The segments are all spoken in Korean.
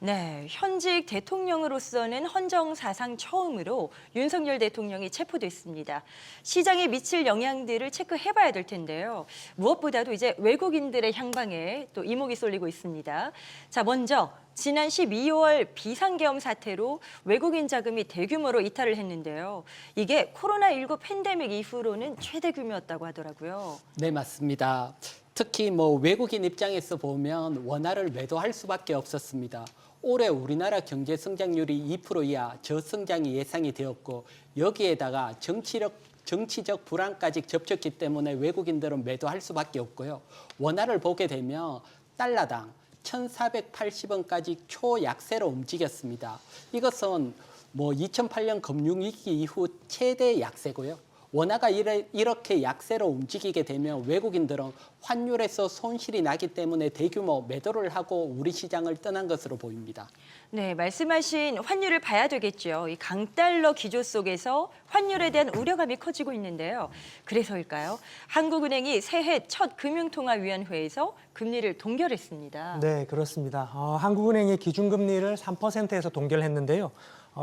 네, 현직 대통령으로서는 헌정 사상 처음으로 윤석열 대통령이 체포됐습니다. 시장에 미칠 영향들을 체크해봐야 될 텐데요. 무엇보다도 이제 외국인들의 향방에 또 이목이 쏠리고 있습니다. 자, 먼저 지난 12월 비상계엄 사태로 외국인 자금이 대규모로 이탈을 했는데요. 이게 코로나19 팬데믹 이후로는 최대 규모였다고 하더라고요. 네, 맞습니다. 특히 외국인 입장에서 보면 원화를 매도할 수밖에 없었습니다. 올해 우리나라 경제 성장률이 2% 이하 저성장이 예상이 되었고 여기에다가 정치적 불안까지 겹쳤기 때문에 외국인들은 매도할 수밖에 없고요. 원화를 보게 되면 달러당 1,480원까지 초약세로 움직였습니다. 이것은 2008년 금융위기 이후 최대 약세고요. 원화가 이렇게 약세로 움직이게 되면 외국인들은 환율에서 손실이 나기 때문에 대규모 매도를 하고 우리 시장을 떠난 것으로 보입니다. 네, 말씀하신 환율을 봐야 되겠죠. 이 강달러 기조 속에서 환율에 대한 우려감이 커지고 있는데요. 그래서일까요? 한국은행이 새해 첫 금융통화위원회에서 금리를 동결했습니다. 네, 그렇습니다. 한국은행이 기준금리를 3%에서 동결했는데요.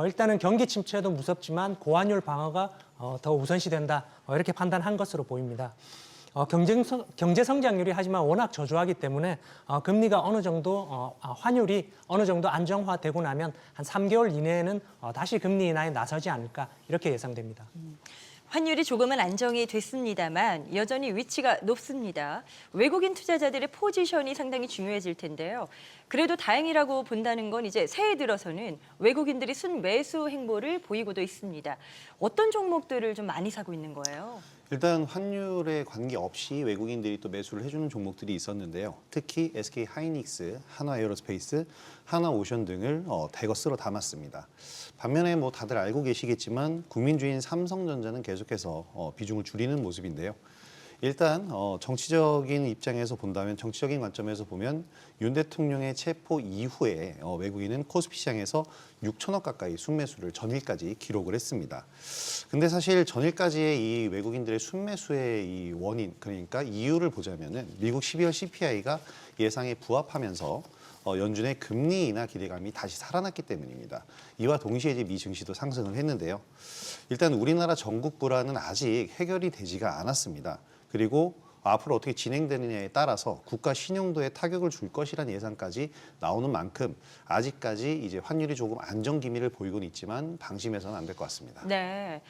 일단은 경기 침체도 무섭지만 고환율 방어가 더 우선시된다 이렇게 판단한 것으로 보입니다. 경제 성장률이 하지만 워낙 저조하기 때문에 금리가 어느 정도 환율이 어느 정도 안정화되고 나면 한 3개월 이내에는 다시 금리 인하에 나서지 않을까 이렇게 예상됩니다. 환율이 조금은 안정이 됐습니다만 여전히 위치가 높습니다. 외국인 투자자들의 포지션이 상당히 중요해질 텐데요. 그래도 다행이라고 본다는 건 이제 새해 들어서는 외국인들이 순매수 행보를 보이고도 있습니다. 어떤 종목들을 좀 많이 사고 있는 거예요? 일단 환율에 관계없이 외국인들이 또 매수를 해주는 종목들이 있었는데요. 특히 SK 하이닉스, 한화 에어로스페이스, 한화 오션 등을 대거 쓸어 담았습니다. 반면에 다들 알고 계시겠지만 국민주인 삼성전자는 계속해서 비중을 줄이는 모습인데요. 일단 정치적인 입장에서 본다면 정치적인 관점에서 보면 윤 대통령의 체포 이후에 외국인은 코스피 시장에서 6천억 가까이 순매수를 전일까지 기록을 했습니다. 근데 사실 전일까지의 이 외국인들의 순매수의 이 원인, 그러니까 이유를 보자면은 미국 12월 CPI가 예상에 부합하면서 연준의 금리 인하 기대감이 다시 살아났기 때문입니다. 이와 동시에 이제 미 증시도 상승을 했는데요. 일단 우리나라 전국 불안은 아직 해결이 되지가 않았습니다. 그리고 앞으로 어떻게 진행되느냐에 따라서 국가 신용도에 타격을 줄 것이라는 예상까지 나오는 만큼 아직까지 이제 환율이 조금 안정 기미를 보이고는 있지만 방심해서는 안 될 것 같습니다. 네.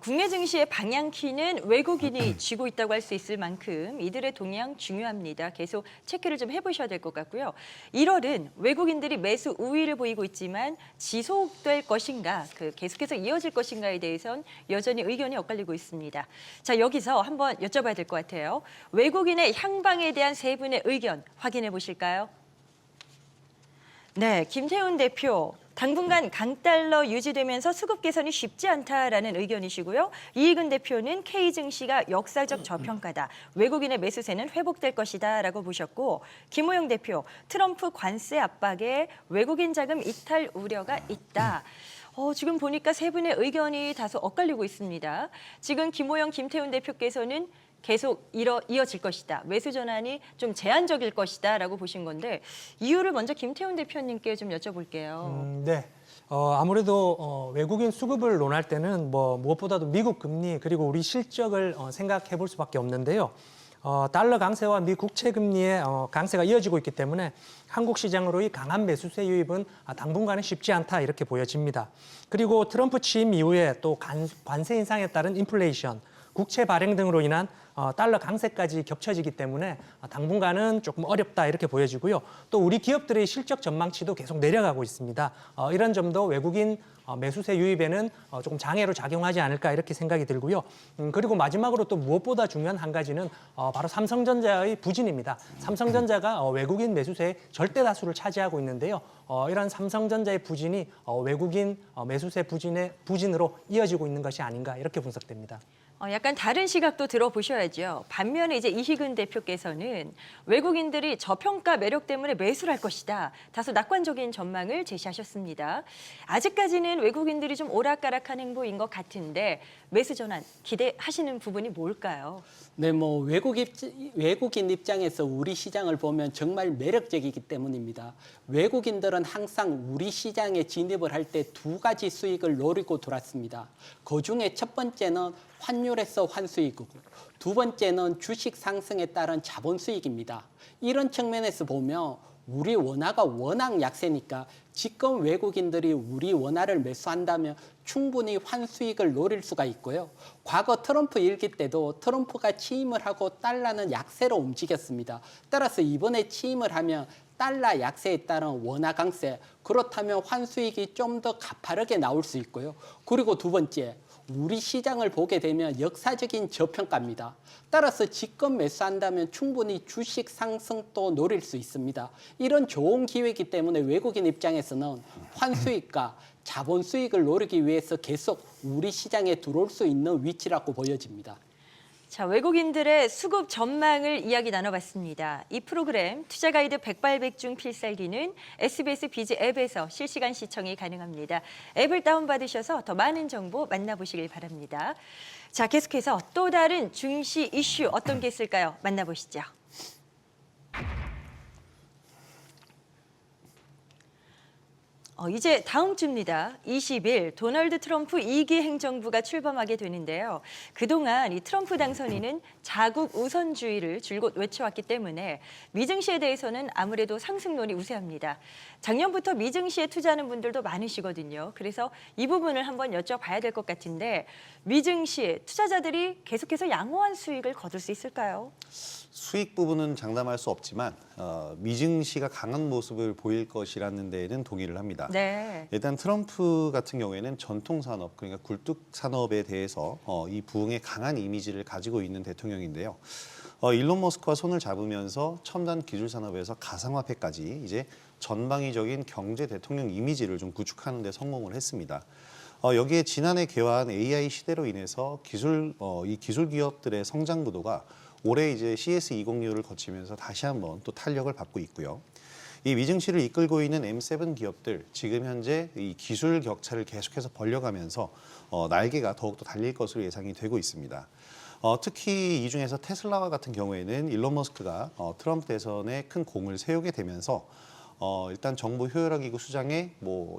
국내 증시의 방향키는 외국인이 쥐고 있다고 할 수 있을 만큼 이들의 동향 중요합니다. 계속 체크를 좀 해보셔야 될 것 같고요. 1월은 외국인들이 매수 우위를 보이고 있지만 지속될 것인가, 계속해서 이어질 것인가에 대해선 여전히 의견이 엇갈리고 있습니다. 자, 여기서 한번 여쭤봐야 될 것 같아요. 외국인의 향방에 대한 세 분의 의견 확인해 보실까요? 네, 김태훈 대표. 당분간 강달러 유지되면서 수급 개선이 쉽지 않다라는 의견이시고요. 이익은 대표는 K증시가 역사적 저평가다. 외국인의 매수세는 회복될 것이다라고 보셨고, 김호영 대표, 트럼프 관세 압박에 외국인 자금 이탈 우려가 있다. 지금 보니까 세 분의 의견이 다소 엇갈리고 있습니다. 지금 김호영, 김태훈 대표께서는 계속 이어질 것이다. 매수 전환이 좀 제한적일 것이다라고 보신 건데 이유를 먼저 김태훈 대표님께 좀 여쭤볼게요. 네. 아무래도 외국인 수급을 논할 때는 무엇보다도 미국 금리 그리고 우리 실적을 생각해 볼 수밖에 없는데요. 달러 강세와 미 국채 금리의 강세가 이어지고 있기 때문에 한국 시장으로의 강한 매수세 유입은 당분간은 쉽지 않다 이렇게 보여집니다. 그리고 트럼프 취임 이후에 또 관세 인상에 따른 인플레이션, 국채 발행 등으로 인한 달러 강세까지 겹쳐지기 때문에 당분간은 조금 어렵다 이렇게 보여지고요. 또 우리 기업들의 실적 전망치도 계속 내려가고 있습니다. 이런 점도 외국인 매수세 유입에는 조금 장애로 작용하지 않을까 이렇게 생각이 들고요. 그리고 마지막으로 또 무엇보다 중요한 한 가지는 바로 삼성전자의 부진입니다. 삼성전자가 외국인 매수세의 절대 다수를 차지하고 있는데요. 이런 삼성전자의 부진이 외국인 매수세 부진으로 이어지고 있는 것이 아닌가 이렇게 분석됩니다. 약간 다른 시각도 들어보셔야죠. 반면에 이제 이희근 대표께서는 외국인들이 저평가 매력 때문에 매수를 할 것이다. 다소 낙관적인 전망을 제시하셨습니다. 아직까지는 외국인들이 좀 오락가락한 행보인 것 같은데 매수 전환 기대하시는 부분이 뭘까요? 네, 뭐 외국인 입장에서 우리 시장을 보면 정말 매력적이기 때문입니다. 외국인들은 항상 우리 시장에 진입을 할 때 두 가지 수익을 노리고 돌았습니다. 그 중에 첫 번째는 환율에서 환수익이고 두 번째는 주식 상승에 따른 자본 수익입니다. 이런 측면에서 보면 우리 원화가 워낙 약세니까 지금 외국인들이 우리 원화를 매수한다면 충분히 환수익을 노릴 수가 있고요. 과거 트럼프 일기 때도 트럼프가 취임을 하고 달러는 약세로 움직였습니다. 따라서 이번에 취임을 하면 달러 약세에 따른 원화 강세, 그렇다면 환수익이 좀 더 가파르게 나올 수 있고요. 그리고 두 번째, 우리 시장을 보게 되면 역사적인 저평가입니다. 따라서 지금 매수한다면 충분히 주식 상승도 노릴 수 있습니다. 이런 좋은 기회이기 때문에 외국인 입장에서는 환수익과 자본 수익을 노리기 위해서 계속 우리 시장에 들어올 수 있는 위치라고 보여집니다. 자, 외국인들의 수급 전망을 이야기 나눠봤습니다. 이 프로그램 투자 가이드 백발백중 필살기는 SBS 비즈 앱에서 실시간 시청이 가능합니다. 앱을 다운받으셔서 더 많은 정보 만나보시길 바랍니다. 자, 계속해서 또 다른 중시 이슈 어떤 게 있을까요? 만나보시죠. 이제 다음 주입니다. 20일 도널드 트럼프 2기 행정부가 출범하게 되는데요. 그동안 이 트럼프 당선인은 자국 우선주의를 줄곧 외쳐왔기 때문에 미증시에 대해서는 아무래도 상승론이 우세합니다. 작년부터 미증시에 투자하는 분들도 많으시거든요. 그래서 이 부분을 한번 여쭤봐야 될 것 같은데 미증시 투자자들이 계속해서 양호한 수익을 거둘 수 있을까요? 수익 부분은 장담할 수 없지만 미증시가 강한 모습을 보일 것이라는 데에는 동의를 합니다. 네. 일단 트럼프 같은 경우에는 전통 산업, 그러니까 굴뚝 산업에 대해서 이 부흥의 강한 이미지를 가지고 있는 대통령인데요. 일론 머스크와 손을 잡으면서 첨단 기술 산업에서 가상화폐까지 이제 전방위적인 경제 대통령 이미지를 좀 구축하는 데 성공을 했습니다. 여기에 지난해 개화한 AI 시대로 인해서 이 기술 기업들의 성장 구도가 올해 이제 CS206을 거치면서 다시 한번 또 탄력을 받고 있고요. 이 미증시를 이끌고 있는 M7 기업들, 지금 현재 이 기술 격차를 계속해서 벌려가면서 날개가 더욱더 달릴 것으로 예상이 되고 있습니다. 특히 이 중에서 테슬라와 같은 경우에는 일론 머스크가 트럼프 대선에 큰 공을 세우게 되면서 일단 정부 효율화기구 수장에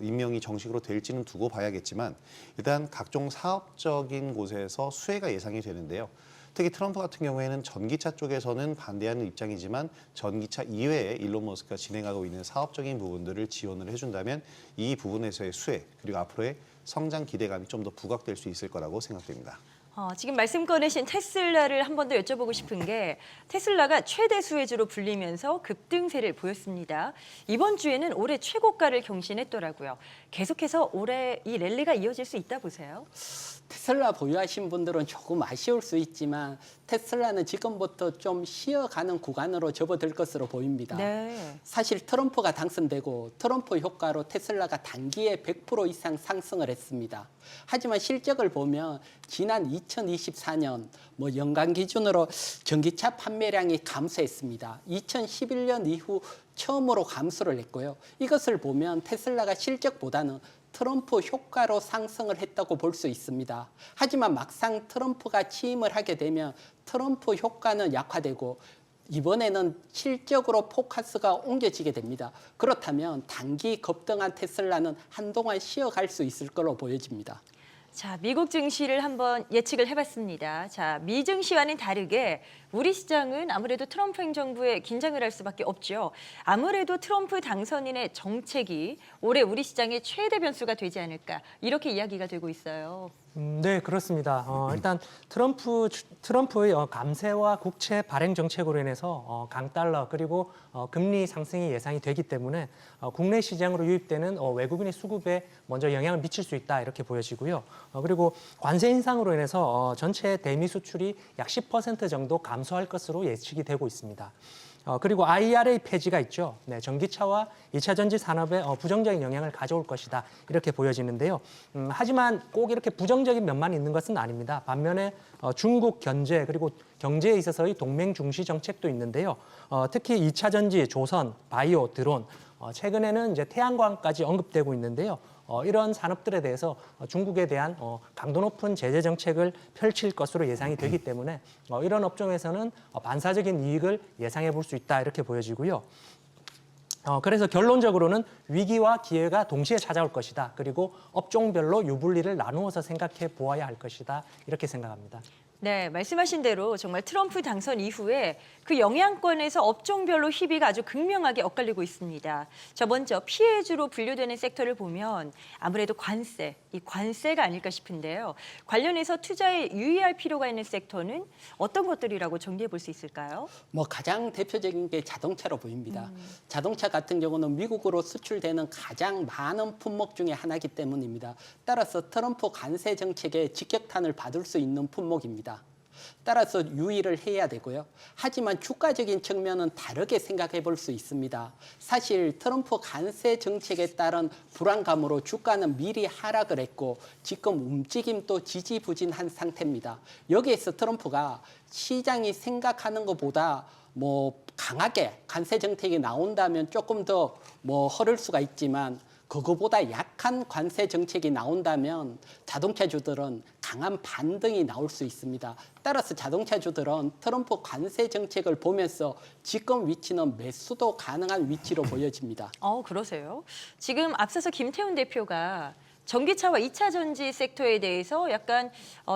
임명이 정식으로 될지는 두고 봐야겠지만 일단 각종 사업적인 곳에서 수혜가 예상이 되는데요. 특히 트럼프 같은 경우에는 전기차 쪽에서는 반대하는 입장이지만 전기차 이외에 일론 머스크가 진행하고 있는 사업적인 부분들을 지원을 해준다면 이 부분에서의 수혜 그리고 앞으로의 성장 기대감이 좀 더 부각될 수 있을 거라고 생각됩니다. 지금 말씀 꺼내신 테슬라를 한 번 더 여쭤보고 싶은 게 테슬라가 최대 수혜주로 불리면서 급등세를 보였습니다. 이번 주에는 올해 최고가를 경신했더라고요. 계속해서 올해 이 랠리가 이어질 수 있다 보세요? 테슬라 보유하신 분들은 조금 아쉬울 수 있지만 테슬라는 지금부터 좀 쉬어가는 구간으로 접어들 것으로 보입니다. 네. 사실 트럼프가 당선되고 트럼프 효과로 테슬라가 단기에 100% 이상 상승을 했습니다. 하지만 실적을 보면 지난 2024년 연간 기준으로 전기차 판매량이 감소했습니다. 2011년 이후 처음으로 감소를 했고요. 이것을 보면 테슬라가 실적보다는 트럼프 효과로 상승을 했다고 볼 수 있습니다. 하지만 막상 트럼프가 취임을 하게 되면 트럼프 효과는 약화되고 이번에는 실적으로 포커스가 옮겨지게 됩니다. 그렇다면 단기 급등한 테슬라는 한동안 쉬어갈 수 있을 걸로 보여집니다. 자, 미국 증시를 한번 예측을 해봤습니다. 자, 미 증시와는 다르게 우리 시장은 아무래도 트럼프 행정부에 긴장을 할 수밖에 없죠. 아무래도 트럼프 당선인의 정책이 올해 우리 시장의 최대 변수가 되지 않을까 이렇게 이야기가 되고 있어요. 네, 그렇습니다. 일단 트럼프의 감세와 국채 발행 정책으로 인해서 강달러 그리고 금리 상승이 예상이 되기 때문에 국내 시장으로 유입되는 외국인의 수급에 먼저 영향을 미칠 수 있다 이렇게 보여지고요. 그리고 관세 인상으로 인해서 전체 대미 수출이 약 10% 정도 감소할 것으로 예측이 되고 있습니다. 그리고 IRA 폐지가 있죠. 네, 전기차와 2차 전지 산업에 부정적인 영향을 가져올 것이다. 이렇게 보여지는데요. 하지만 꼭 이렇게 부정적인 면만 있는 것은 아닙니다. 반면에 중국 견제 그리고 경제에 있어서의 동맹 중시 정책도 있는데요. 특히 2차 전지, 조선, 바이오, 드론, 최근에는 이제 태양광까지 언급되고 있는데요. 이런 산업들에 대해서 중국에 대한 강도 높은 제재 정책을 펼칠 것으로 예상이 되기 때문에 이런 업종에서는 반사적인 이익을 예상해 볼 수 있다 이렇게 보여지고요. 그래서 결론적으로는 위기와 기회가 동시에 찾아올 것이다. 그리고 업종별로 유불리를 나누어서 생각해 보아야 할 것이다. 이렇게 생각합니다. 네, 말씀하신 대로 정말 트럼프 당선 이후에 그 영향권에서 업종별로 희비가 아주 극명하게 엇갈리고 있습니다. 자, 먼저 피해주로 분류되는 섹터를 보면 아무래도 관세, 이 관세가 아닐까 싶은데요. 관련해서 투자에 유의할 필요가 있는 섹터는 어떤 것들이라고 정리해 볼 수 있을까요? 뭐 가장 대표적인 게 자동차로 보입니다. 자동차 같은 경우는 미국으로 수출되는 가장 많은 품목 중에 하나이기 때문입니다. 따라서 트럼프 관세 정책에 직격탄을 받을 수 있는 품목입니다. 따라서 유의를 해야 되고요. 하지만 주가적인 측면은 다르게 생각해 볼 수 있습니다. 사실 트럼프 관세 정책에 따른 불안감으로 주가는 미리 하락을 했고 지금 움직임도 지지부진한 상태입니다. 여기에서 트럼프가 시장이 생각하는 것보다 강하게 관세 정책이 나온다면 조금 더 흐를 수가 있지만 그거보다 약한 관세 정책이 나온다면 자동차주들은 강한 반등이 나올 수 있습니다. 따라서 자동차주들은 트럼프 관세 정책을 보면서 지금 위치는 매수도 가능한 위치로 보여집니다. 그러세요? 지금 앞서서 김태훈 대표가 전기차와 2차 전지 섹터에 대해서 약간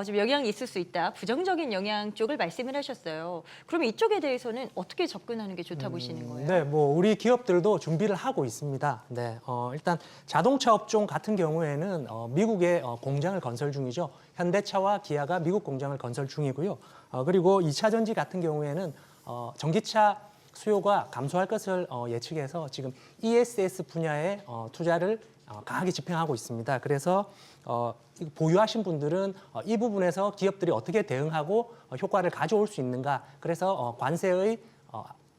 좀 영향이 있을 수 있다. 부정적인 영향 쪽을 말씀을 하셨어요. 그러면 이쪽에 대해서는 어떻게 접근하는 게 좋다 보시는 거예요? 네, 우리 기업들도 준비를 하고 있습니다. 네, 일단 자동차 업종 같은 경우에는 미국에 공장을 건설 중이죠. 현대차와 기아가 미국 공장을 건설 중이고요. 그리고 2차 전지 같은 경우에는 전기차 수요가 감소할 것을 예측해서 지금 ESS 분야에 투자를 강하게 집행하고 있습니다. 그래서 보유하신 분들은 이 부분에서 기업들이 어떻게 대응하고 효과를 가져올 수 있는가, 그래서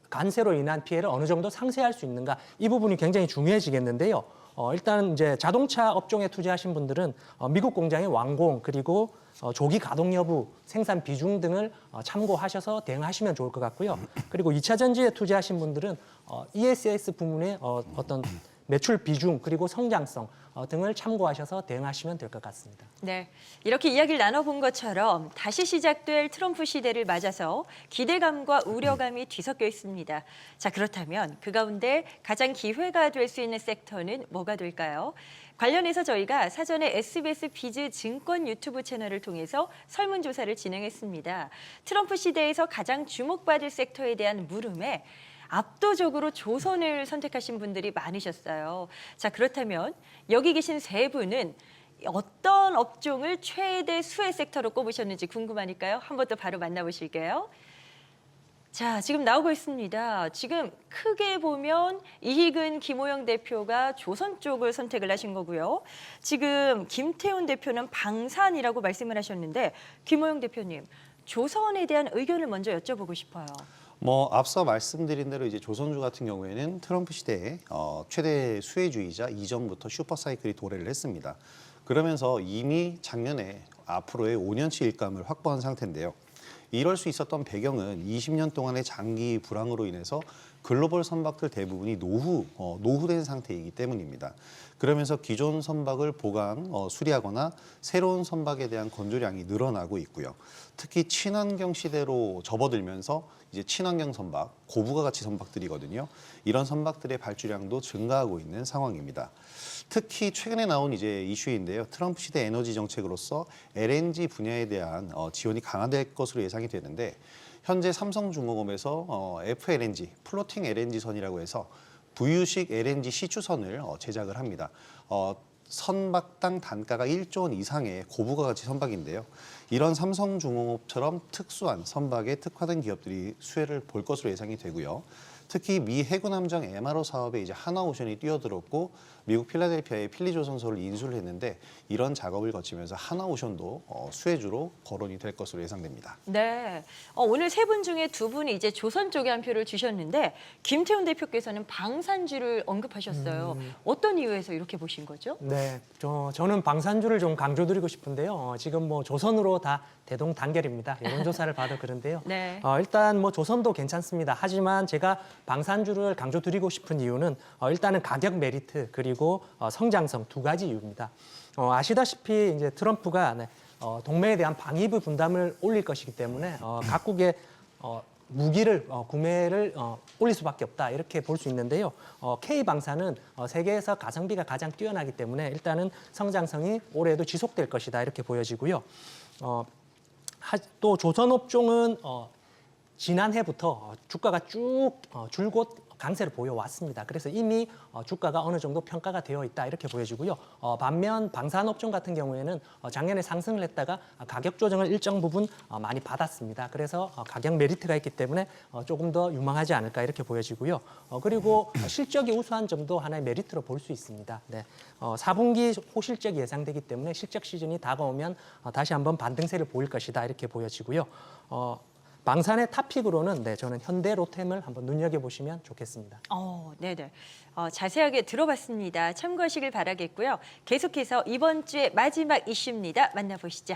관세로 인한 피해를 어느 정도 상쇄할 수 있는가, 이 부분이 굉장히 중요해지겠는데요. 일단 이제 자동차 업종에 투자하신 분들은 미국 공장의 완공 그리고 조기 가동 여부, 생산 비중 등을 참고하셔서 대응하시면 좋을 것 같고요. 그리고 2차 전지에 투자하신 분들은 ESS 부문의 어떤 매출 비중 그리고 성장성 등을 참고하셔서 대응하시면 될 것 같습니다. 네, 이렇게 이야기를 나눠본 것처럼 다시 시작될 트럼프 시대를 맞아서 기대감과 우려감이 뒤섞여 있습니다. 자, 그렇다면 그 가운데 가장 기회가 될 수 있는 섹터는 뭐가 될까요? 관련해서 저희가 사전에 SBS 비즈 증권 유튜브 채널을 통해서 설문조사를 진행했습니다. 트럼프 시대에서 가장 주목받을 섹터에 대한 물음에 압도적으로 조선을 선택하신 분들이 많으셨어요. 자, 그렇다면 여기 계신 세 분은 어떤 업종을 최대 수혜 섹터로 꼽으셨는지 궁금하니까요. 한 번 더 바로 만나보실게요. 자, 지금 나오고 있습니다. 지금 크게 보면 이희근, 김호영 대표가 조선 쪽을 선택을 하신 거고요. 지금 김태훈 대표는 방산이라고 말씀을 하셨는데 김호영 대표님, 조선에 대한 의견을 먼저 여쭤보고 싶어요. 앞서 말씀드린 대로 이제 조선주 같은 경우에는 트럼프 시대에 최대 수혜주의자 이전부터 슈퍼사이클이 도래를 했습니다. 그러면서 이미 작년에 앞으로의 5년치 일감을 확보한 상태인데요. 이럴 수 있었던 배경은 20년 동안의 장기 불황으로 인해서 글로벌 선박들 대부분이 노후된 상태이기 때문입니다. 그러면서 기존 선박을 보강, 수리하거나 새로운 선박에 대한 건조량이 늘어나고 있고요. 특히 친환경 시대로 접어들면서 이제 친환경 선박, 고부가 가치 선박들이거든요. 이런 선박들의 발주량도 증가하고 있는 상황입니다. 특히 최근에 나온 이제 이슈인데요. 트럼프 시대 에너지 정책으로서 LNG 분야에 대한 지원이 강화될 것으로 예상이 되는데 현재 삼성중공업에서 FLNG, 플로팅 LNG선이라고 해서 부유식 LNG 시추선을 제작을 합니다. 선박당 단가가 1조 원 이상의 고부가 가치 선박인데요. 이런 삼성중공업처럼 특수한 선박에 특화된 기업들이 수혜를 볼 것으로 예상이 되고요. 특히 미 해군 함정 MRO 사업에 이제 하나오션이 뛰어들었고 미국 필라델피아의 필리조선소를 인수를 했는데 이런 작업을 거치면서 하나오션도 수혜주로 거론이 될 것으로 예상됩니다. 네, 오늘 세 분 중에 두 분이 이제 조선 쪽에 한 표를 주셨는데 김태훈 대표께서는 방산주를 언급하셨어요. 어떤 이유에서 이렇게 보신 거죠? 네, 저는 방산주를 좀 강조드리고 싶은데요. 지금 조선으로 다 대동단결입니다. 여론조사를 봐도 그런데요. 네. 일단 조선도 괜찮습니다. 하지만 제가 방산주를 강조드리고 싶은 이유는 일단은 가격 메리트 그리고 성장성 두 가지 이유입니다. 아시다시피 이제 트럼프가 동맹에 대한 방위부 분담을 올릴 것이기 때문에 각국의 무기를 구매를 올릴 수밖에 없다 이렇게 볼 수 있는데요. K방산은 세계에서 가성비가 가장 뛰어나기 때문에 일단은 성장성이 올해도 지속될 것이다 이렇게 보여지고요. 또 조선업종은 지난해부터 주가가 쭉 줄곧 강세를 보여왔습니다. 그래서 이미 주가가 어느 정도 평가가 되어 있다 이렇게 보여지고요. 반면 방산업종 같은 경우에는 작년에 상승을 했다가 가격 조정을 일정 부분 많이 받았습니다. 그래서 가격 메리트가 있기 때문에 조금 더 유망하지 않을까 이렇게 보여지고요. 그리고 실적이 우수한 점도 하나의 메리트로 볼 수 있습니다. 네. 4분기 호실적이 예상되기 때문에 실적 시즌이 다가오면 다시 한번 반등세를 보일 것이다 이렇게 보여지고요. 방산의 탑픽으로는 저는 현대로템을 한번 눈여겨보시면 좋겠습니다. 네네. 자세하게 들어봤습니다. 참고하시길 바라겠고요. 계속해서 이번 주의 마지막 이슈입니다. 만나보시죠.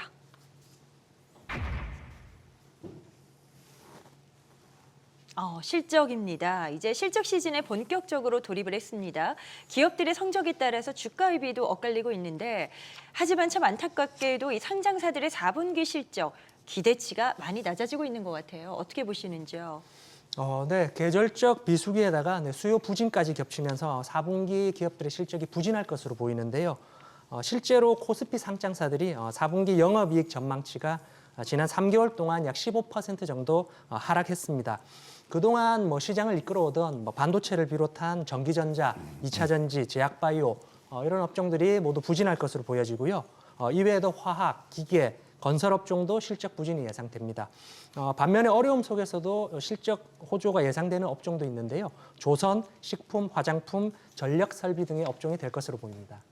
실적입니다. 이제 실적 시즌에 본격적으로 돌입을 했습니다. 기업들의 성적에 따라서 주가 의비도 엇갈리고 있는데 하지만 참 안타깝게도 이 상장사들의 4분기 실적 기대치가 많이 낮아지고 있는 것 같아요. 어떻게 보시는지요? 네, 계절적 비수기에다가 수요 부진까지 겹치면서 4분기 기업들의 실적이 부진할 것으로 보이는데요. 실제로 코스피 상장사들이 4분기 영업이익 전망치가 지난 3개월 동안 약 15% 정도 하락했습니다. 그동안 시장을 이끌어오던 반도체를 비롯한 전기전자, 2차 전지, 제약바이오 이런 업종들이 모두 부진할 것으로 보여지고요. 이외에도 화학, 기계, 건설업종도 실적 부진이 예상됩니다. 반면에 어려움 속에서도 실적 호조가 예상되는 업종도 있는데요. 조선, 식품, 화장품, 전력설비 등의 업종이 될 것으로 보입니다.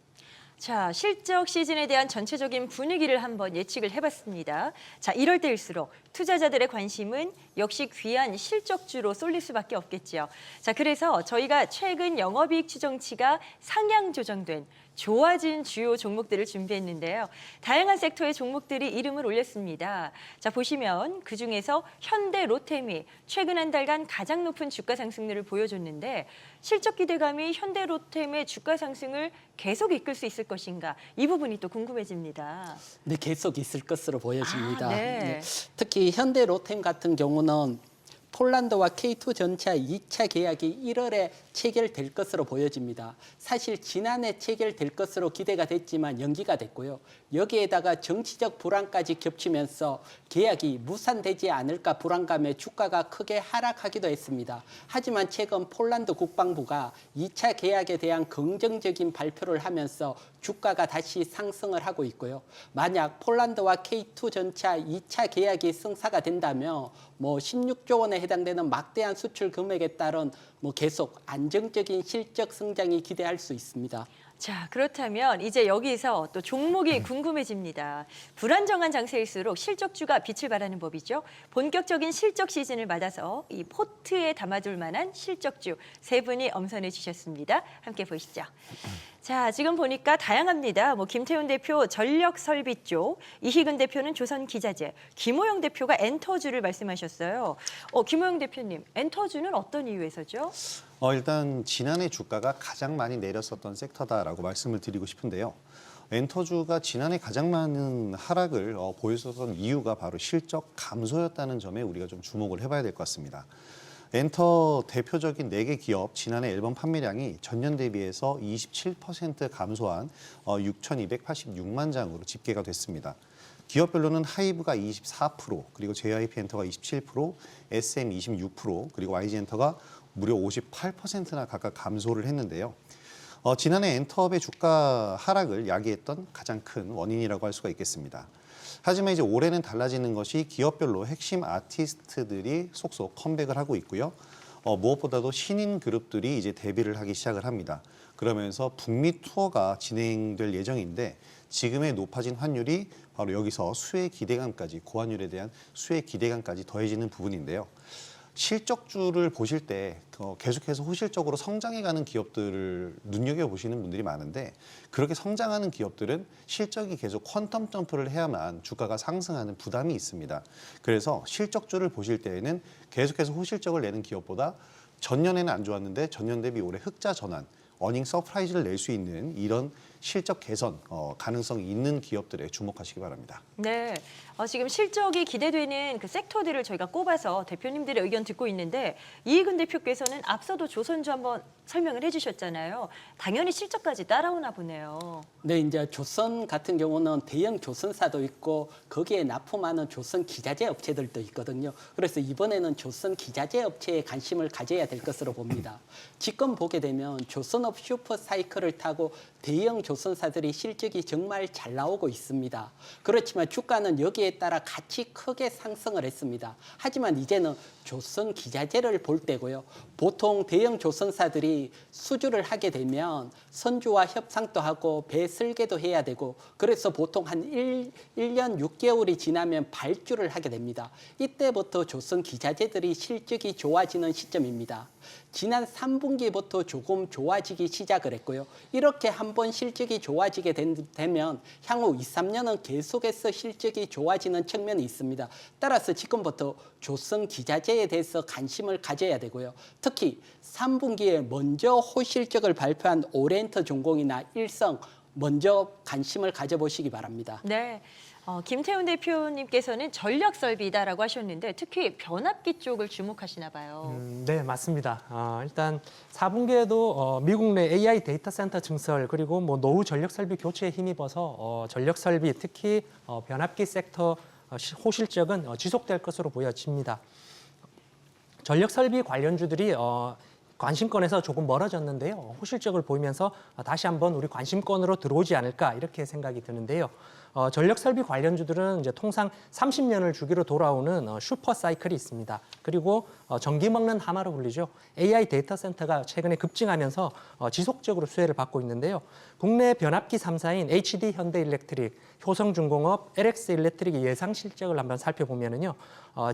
자, 실적 시즌에 대한 전체적인 분위기를 한번 예측을 해봤습니다. 자, 이럴 때일수록 투자자들의 관심은 역시 귀한 실적주로 쏠릴 수밖에 없겠죠. 자, 그래서 저희가 최근 영업이익 추정치가 상향 조정된 좋아진 주요 종목들을 준비했는데요. 다양한 섹터의 종목들이 이름을 올렸습니다. 자, 보시면 그중에서 현대로템이 최근 한 달간 가장 높은 주가 상승률을 보여줬는데 실적 기대감이 현대로템의 주가 상승을 계속 이끌 수 있을 것인가? 이 부분이 또 궁금해집니다. 네, 계속 있을 것으로 보여집니다. 네. 특히 현대로템 같은 경우는 폴란드와 K2 전차 2차 계약이 1월에 체결될 것으로 보여집니다. 사실 지난해 체결될 것으로 기대가 됐지만 연기가 됐고요. 여기에다가 정치적 불안까지 겹치면서 계약이 무산되지 않을까 불안감에 주가가 크게 하락하기도 했습니다. 하지만 최근 폴란드 국방부가 2차 계약에 대한 긍정적인 발표를 하면서 주가가 다시 상승을 하고 있고요. 만약 폴란드와 K2 전차 2차 계약이 성사가 된다면 16조 원에 해당되는 막대한 수출 금액에 따른 계속 안정적인 실적 성장이 기대할 수 있습니다. 자, 그렇다면 이제 여기서 또 종목이 궁금해집니다. 불안정한 장세일수록 실적주가 빛을 발하는 법이죠. 본격적인 실적 시즌을 맞아서 이 포트에 담아둘 만한 실적주 세 분이 엄선해 주셨습니다. 함께 보시죠. 자, 지금 보니까 다양합니다. 김태훈 대표 전력설비 쪽, 이희근 대표는 조선기자재, 김호영 대표가 엔터주를 말씀하셨어요. 김호영 대표님, 엔터주는 어떤 이유에서죠? 일단 지난해 주가가 가장 많이 내렸었던 섹터다라고 말씀을 드리고 싶은데요. 엔터주가 지난해 가장 많은 하락을 보였었던 이유가 바로 실적 감소였다는 점에 우리가 좀 주목을 해봐야 될 것 같습니다. 엔터 대표적인 4개 기업 지난해 앨범 판매량이 전년 대비해서 27% 감소한 6,286만 장으로 집계가 됐습니다. 기업별로는 하이브가 24%, 그리고 JYP 엔터가 27%, SM 26%, 그리고 YG엔터가 무려 58%나 각각 감소를 했는데요. 지난해 엔터업의 주가 하락을 야기했던 가장 큰 원인이라고 할 수가 있겠습니다. 하지만 이제 올해는 달라지는 것이 기업별로 핵심 아티스트들이 속속 컴백을 하고 있고요. 무엇보다도 신인 그룹들이 이제 데뷔를 하기 시작을 합니다. 그러면서 북미 투어가 진행될 예정인데 지금의 높아진 환율이 바로 여기서 수혜 기대감까지, 고환율에 대한 수혜 기대감까지 더해지는 부분인데요. 실적주를 보실 때 계속해서 호실적으로 성장해가는 기업들을 눈여겨보시는 분들이 많은데 그렇게 성장하는 기업들은 실적이 계속 퀀텀 점프를 해야만 주가가 상승하는 부담이 있습니다. 그래서 실적주를 보실 때에는 계속해서 호실적을 내는 기업보다 전년에는 안 좋았는데 전년 대비 올해 흑자 전환, 어닝 서프라이즈를 낼 수 있는 이런 실적 개선 가능성이 있는 기업들에 주목하시기 바랍니다. 네, 지금 실적이 기대되는 그 섹터들을 저희가 꼽아서 대표님들의 의견 듣고 있는데 이익은 대표께서는 앞서도 조선주 한번 설명을 해주셨잖아요. 당연히 실적까지 따라오나 보네요. 네, 이제 조선 같은 경우는 대형 조선사도 있고 거기에 납품하는 조선 기자재 업체들도 있거든요. 그래서 이번에는 조선 기자재 업체에 관심을 가져야 될 것으로 봅니다. 지금 보게 되면 조선업 슈퍼 사이클을 타고 대형 조선사들이 실적이 정말 잘 나오고 있습니다. 그렇지만 주가는 여기에 따라 같이 크게 상승을 했습니다. 하지만 이제는 조선 기자재를 볼 때고요. 보통 대형 조선사들이 수주를 하게 되면 선주와 협상도 하고 배 설계도 해야 되고 그래서 보통 한 1년 6개월이 지나면 발주를 하게 됩니다. 이때부터 조선 기자재들이 실적이 좋아지는 시점입니다. 지난 3분기부터 조금 좋아지기 시작을 했고요. 이렇게 한번 실적이 좋아지게 되면 향후 2, 3년은 계속해서 실적이 좋아지는 측면이 있습니다. 따라서 지금부터 조선 기자재에 대해서 관심을 가져야 되고요. 특히 3분기에 먼저 호실적을 발표한 오리엔트 중공이나 일성 먼저 관심을 가져보시기 바랍니다. 네. 김태훈 대표님께서는 전력 설비다라고 하셨는데 특히 변압기 쪽을 주목하시나 봐요. 네, 맞습니다. 일단 4분기에도 미국 내 AI 데이터 센터 증설 그리고 뭐 노후 전력 설비 교체에 힘입어서 전력 설비 특히 변압기 섹터 호실적은 지속될 것으로 보여집니다. 전력 설비 관련주들이 관심권에서 조금 멀어졌는데요. 호실적을 보이면서 다시 한번 우리 관심권으로 들어오지 않을까 이렇게 생각이 드는데요. 전력 설비 관련주들은 이제 통상 30년을 주기로 돌아오는 슈퍼 사이클이 있습니다. 그리고 전기 먹는 하마로 불리죠. AI 데이터 센터가 최근에 급증하면서 지속적으로 수혜를 받고 있는데요. 국내 변압기 3사인 HD 현대일렉트릭, 효성중공업, LX 일렉트릭의 예상 실적을 한번 살펴보면은요.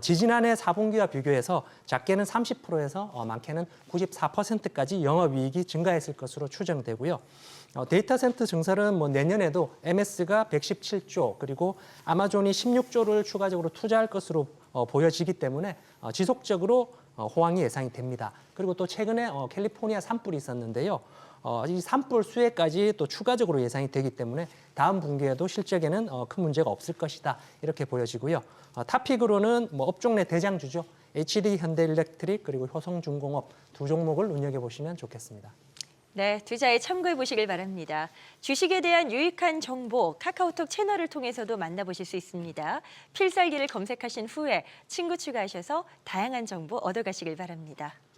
지지난해 4분기와 비교해서 작게는 30%에서 많게는 94%까지 영업이익이 증가했을 것으로 추정되고요. 데이터 센터 증설은 뭐 내년에도 MS가 117조 그리고 아마존이 16조를 추가적으로 투자할 것으로 보여지기 때문에 지속적으로 호황이 예상이 됩니다. 그리고 또 최근에 캘리포니아 산불이 있었는데요. 이 산불 수혜까지 또 추가적으로 예상이 되기 때문에 다음 분기에도 실적에는 큰 문제가 없을 것이다 이렇게 보여지고요. 탑픽으로는 뭐 업종 내 대장주죠. HD 현대일렉트릭 그리고 효성중공업 두 종목을 눈여겨보시면 좋겠습니다. 네, 투자에 참고해 보시길 바랍니다. 주식에 대한 유익한 정보 카카오톡 채널을 통해서도 만나보실 수 있습니다. 필살기를 검색하신 후에 친구 추가하셔서 다양한 정보 얻어가시길 바랍니다.